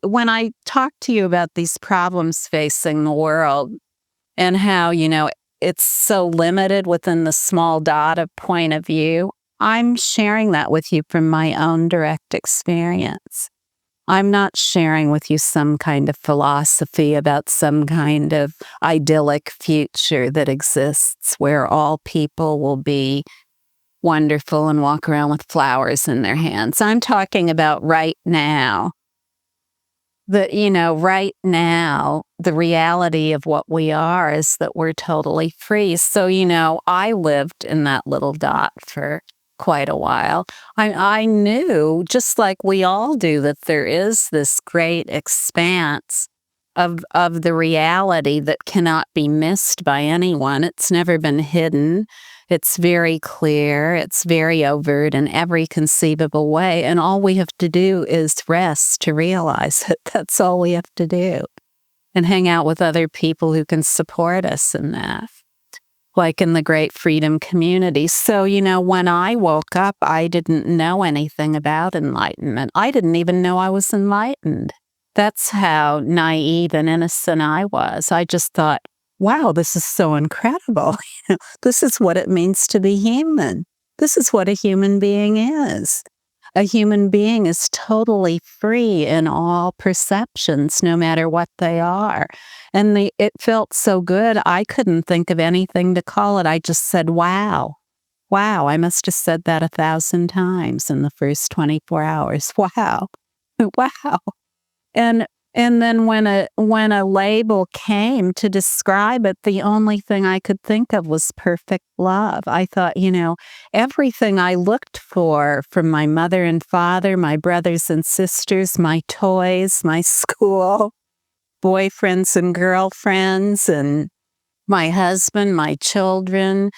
when I talk to you about these problems facing the world and how, it's so limited within the small dot of point of view, I'm sharing that with you from my own direct experience. I'm not sharing with you some kind of philosophy about some kind of idyllic future that exists where all people will be wonderful and walk around with flowers in their hands. I'm talking about right now. Right now, the reality of what we are is that we're totally free. So, I lived in that little dot for quite a while. I knew, just like we all do, that there is this great expanse of the reality that cannot be missed by anyone. It's never been hidden. It's very clear. It's very overt in every conceivable way. And all we have to do is rest to realize it. That's all we have to do. And hang out with other people who can support us in that, like in the great freedom community. So, when I woke up, I didn't know anything about enlightenment. I didn't even know I was enlightened. That's how naive and innocent I was. I just thought, wow, this is so incredible. This is what it means to be human. This is what a human being is. A human being is totally free in all perceptions, no matter what they are. And it felt so good, I couldn't think of anything to call it. I just said, wow. Wow, I must have said that 1,000 times in the first 24 hours. Wow. Wow. And then when a label came to describe it, the only thing I could think of was perfect love. I thought, everything I looked for from my mother and father, my brothers and sisters, my toys, my school, boyfriends and girlfriends, and my husband, my children,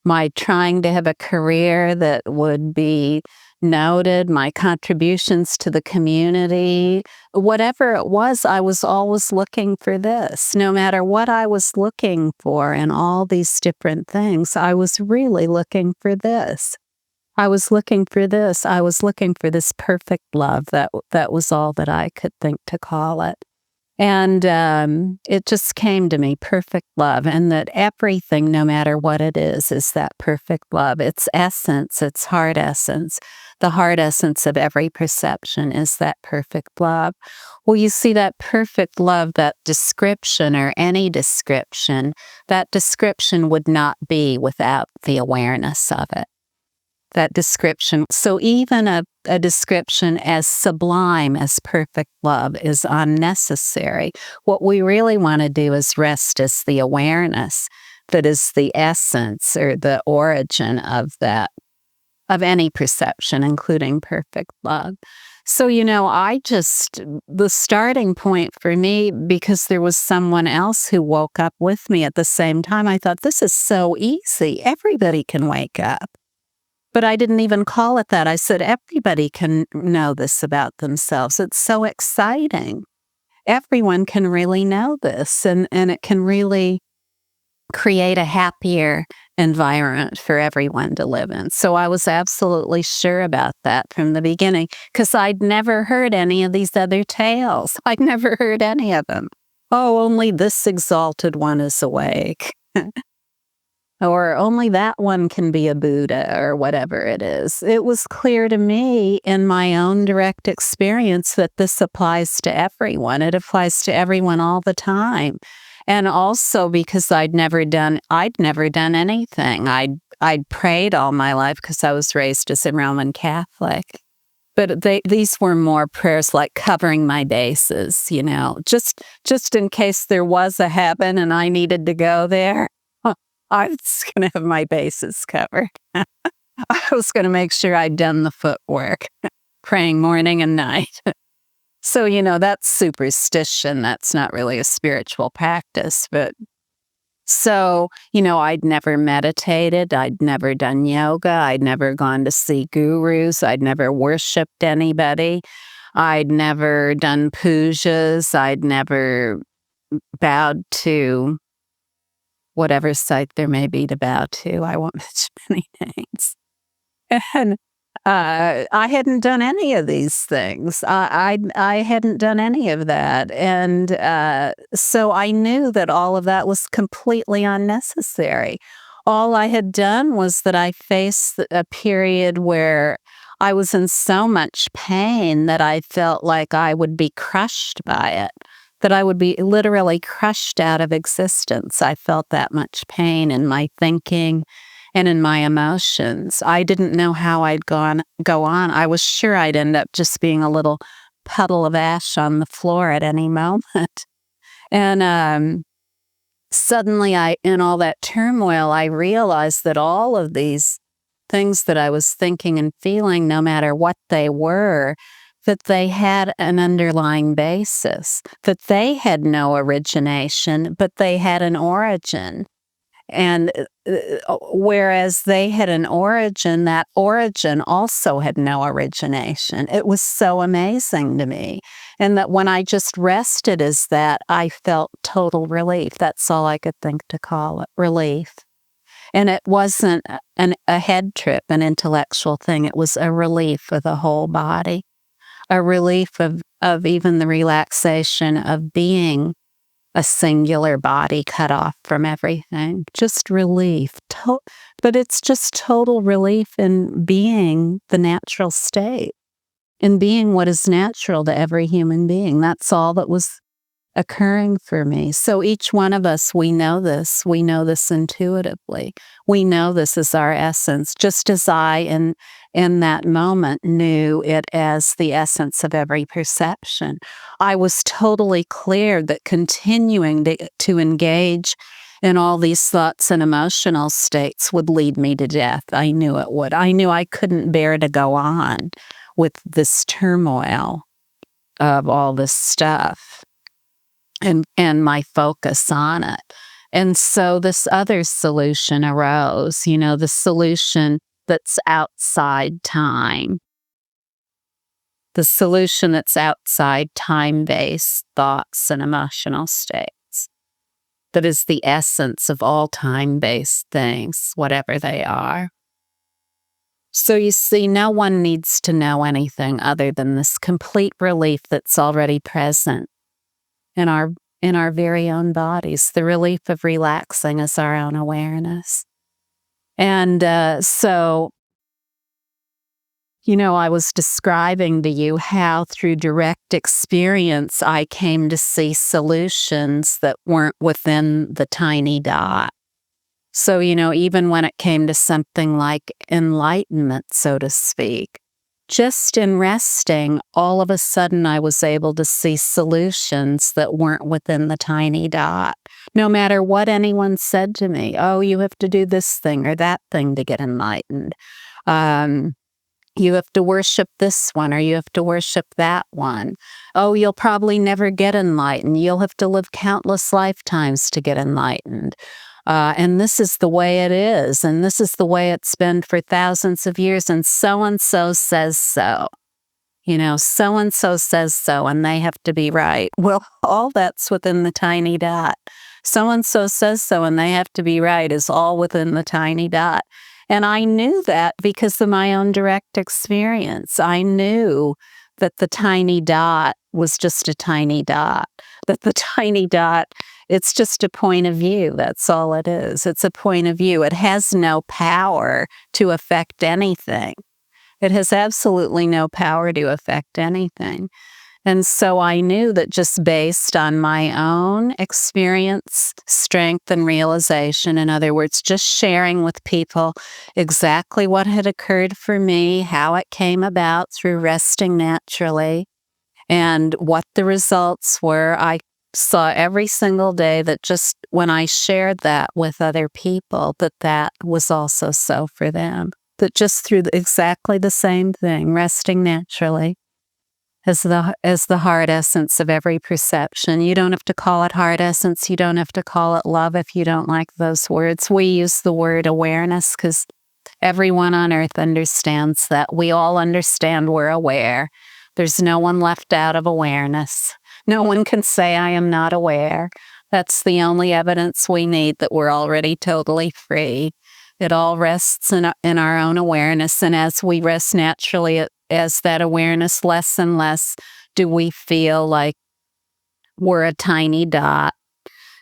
my trying to have a career that would be noted, my contributions to the community, whatever it was, I was always looking for this. No matter what I was looking for in all these different things, I was really looking for this. I was looking for this. I was looking for this perfect love. That was all that I could think to call it. And it just came to me, perfect love, and that everything, no matter what it is that perfect love. Its essence, its heart essence, the heart essence of every perception is that perfect love. Well, you see, that perfect love, that description or any description, that description would not be without the awareness of it. That description. So even a description as sublime as perfect love is unnecessary. What we really want to do is rest as the awareness that is the essence or the origin of any perception, including perfect love. So, the starting point for me, because there was someone else who woke up with me at the same time, I thought, this is so easy. Everybody can wake up. But I didn't even call it that. I said, everybody can know this about themselves. It's so exciting. Everyone can really know this, and it can really create a happier environment for everyone to live in. So I was absolutely sure about that from the beginning, because I'd never heard any of these other tales. I'd never heard any of them. Oh, only this exalted one is awake. Or only that one can be a Buddha, or whatever it is. It was clear to me in my own direct experience that this applies to everyone. It applies to everyone all the time. And also because I'd never done anything. I'd prayed all my life because I was raised as a Roman Catholic. But these were more prayers like covering my bases, just in case there was a heaven and I needed to go there. I was going to have my bases covered. I was going to make sure I'd done the footwork, praying morning and night. So, that's superstition. That's not really a spiritual practice. But so, I'd never meditated. I'd never done yoga. I'd never gone to see gurus. I'd never worshiped anybody. I'd never done pujas. I'd never bowed to whatever site there may be to bow to. I won't mention any names. And I hadn't done any of these things. I hadn't done any of that, and, so I knew that all of that was completely unnecessary. All I had done was that I faced a period where I was in so much pain that I felt like I would be crushed by it, that I would be literally crushed out of existence. I felt that much pain in my thinking and in my emotions. I didn't know how I'd go on. I was sure I'd end up just being a little puddle of ash on the floor at any moment. And suddenly in all that turmoil, I realized that all of these things that I was thinking and feeling, no matter what they were, that they had an underlying basis, that they had no origination, but they had an origin. And whereas they had an origin, that origin also had no origination. It was so amazing to me. And that when I just rested as that, I felt total relief. That's all I could think to call it, relief. And it wasn't a head trip, an intellectual thing. It was a relief of the whole body, a relief of even the relaxation of being a singular body cut off from everything. Just relief. But it's just total relief in being the natural state, in being what is natural to every human being. That's all that was occurring for me. So each one of us, we know this. We know this intuitively. We know this is our essence, just as I, in that moment, knew it as the essence of every perception. I was totally clear that continuing to engage in all these thoughts and emotional states would lead me to death. I knew it would. I knew I couldn't bear to go on with this turmoil of all this stuff and my focus on it. And so this other solution arose, the solution that's outside time, the solution that's outside time-based thoughts and emotional states, that is the essence of all time-based things, whatever they are. So you see, no one needs to know anything other than this complete relief that's already present in our very own bodies. The relief of relaxing is our own awareness. And so, I was describing to you how through direct experience I came to see solutions that weren't within the tiny dot. So, even when it came to something like enlightenment, so to speak, just in resting, all of a sudden I was able to see solutions that weren't within the tiny dot. No matter what anyone said to me, oh, you have to do this thing or that thing to get enlightened. You have to worship this one or you have to worship that one. Oh, you'll probably never get enlightened. You'll have to live countless lifetimes to get enlightened. And this is the way it is, and this is the way it's been for thousands of years, and so says so. So-and-so says so, and they have to be right. Well, all that's within the tiny dot. So-and-so says so, and they have to be right is all within the tiny dot. And I knew that because of my own direct experience. I knew that the tiny dot was just a tiny dot, that the tiny dot, it's just a point of view. That's all it is. It's a point of view. It has no power to affect anything. It has absolutely no power to affect anything. And so I knew that just based on my own experience, strength, and realization, in other words, just sharing with people exactly what had occurred for me, how it came about through resting naturally, and what the results were, I saw every single day that just when I shared that with other people, that was also so for them. That just through exactly the same thing, resting naturally, as the heart essence of every perception. You don't have to call it heart essence. You don't have to call it love if you don't like those words. We use the word awareness because everyone on earth understands that. We all understand we're aware. There's no one left out of awareness. No one can say, I am not aware. That's the only evidence we need that we're already totally free, It all rests in our own awareness. And as we rest naturally, as that awareness less and less, do we feel like we're a tiny dot.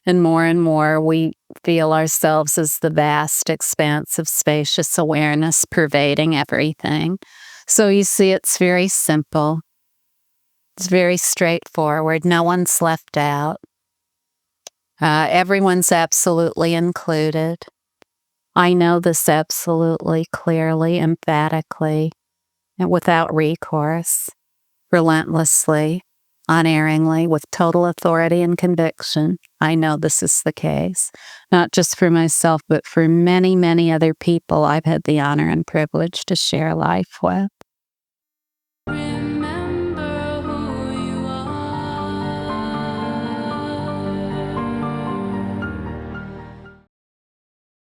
And more we feel ourselves as the vast, expansive, spacious awareness pervading everything. So you see, it's very simple. It's very straightforward. No one's left out. Everyone's absolutely included. I know this absolutely clearly, emphatically, and without recourse, relentlessly, unerringly, with total authority and conviction. I know this is the case, not just for myself, but for many, many other people I've had the honor and privilege to share life with.